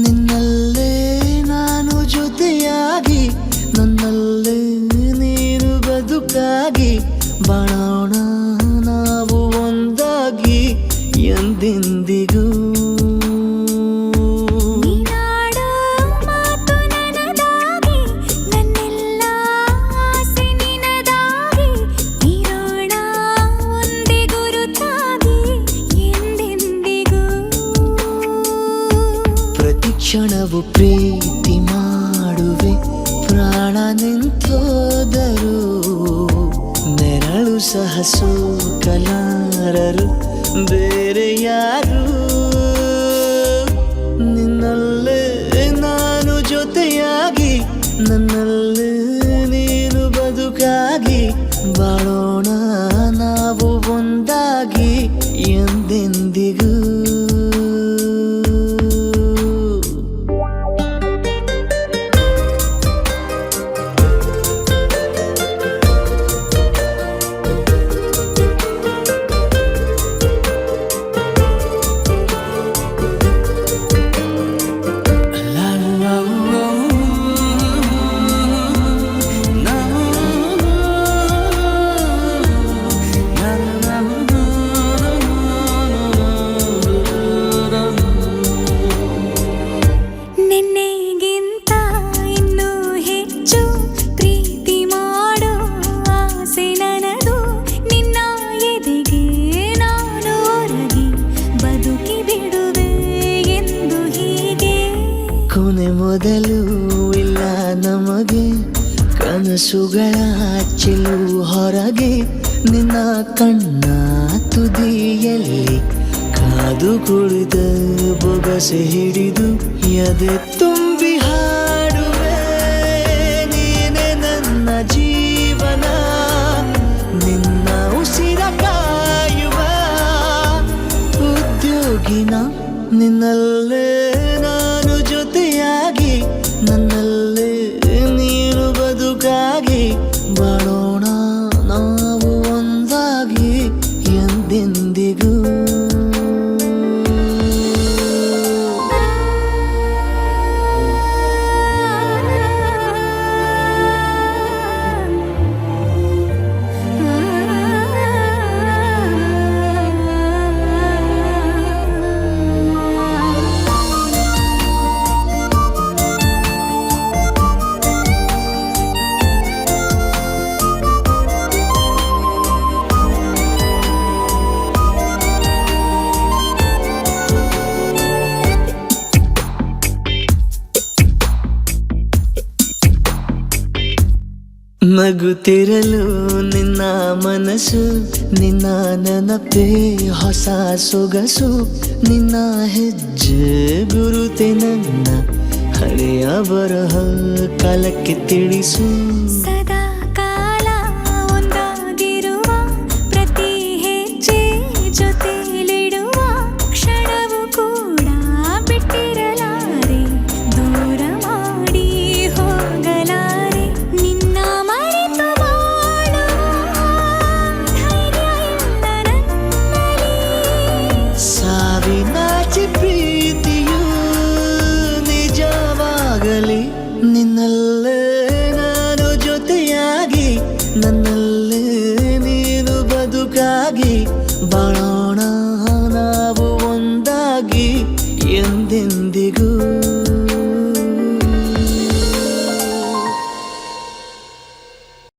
ನಿನ್ನಲ್ಲೇ ನಾನು ಜೊತೆಯಾಗಿ ನನ್ನಲ್ಲೇ ನೀನು ಬದುಕಾಗಿ ಬಾಳೋಣ ನಾವು ಒಂದಾಗಿ ಎಂದೆಂದಿಗೂ. ಕ್ಷಣವು ಪ್ರೀತಿ ಮಾಡುವೆ ಪ್ರಾಣ ನಿಂತೋದರು ನೆರಳು ಸಹ ಸೋಕಲಾರರು ಬೇರೆ ಯಾರು. ನಿನ್ನಲ್ಲೇ ನಾನು ಜೊತೆಯಾಗಿ ನನ್ನಲ್ಲೇ ನೀನು ಬದುಕಾಗಿ ಬಾಳೋಣ ನಾವು ಒಂದಾಗಿ ಎಂದೆಂದಿಗೂ. ಕೊನೆ ಮೊದಲು ಇಲ್ಲ ನಮಗೆ ಕನಸುಗಳ ಚೆಲು ಹೊರಗೆ ನಿನ್ನ ಕಣ್ಣ ತುದಿಯಲ್ಲಿ ಕಾದು ಕುಳಿತ ಬೊಗಸೆ ಹಿಡಿದು ಎದೆ ತುಂಬಿ ಹಾಡುವೆ ನೀನೆ ನನ್ನ ಜೀವನ ನಿನ್ನ ಉಸಿರ ಕಾಯುವ ಉದ್ಯೋಗಿನ ನಿನ್ನಲ್ಲೇ ನಾನು ಜೊತೆಯಾಗಿ ನನ್ನಲ್ಲೇ ನೀನು ಬದುಕಾಗಿ ಬಾಳೋಣ ನಾವು ಒಂದಾಗಿ ಎಂದೆಂದಿಗೂ. ನಗುತ್ತಿರಲು ನಿನ್ನ ಮನಸ್ಸು ನಿನ್ನ ನೆನಪೇ ಹೊಸ ಸೊಗಸು ನಿನ್ನ ಹೆಜ್ಜೆ ಗುರುತೆ ನನ್ನ ಹಳೆಯ ಬರಹ ಕಾಲಕ್ಕೆ ತಿಳಿಸು.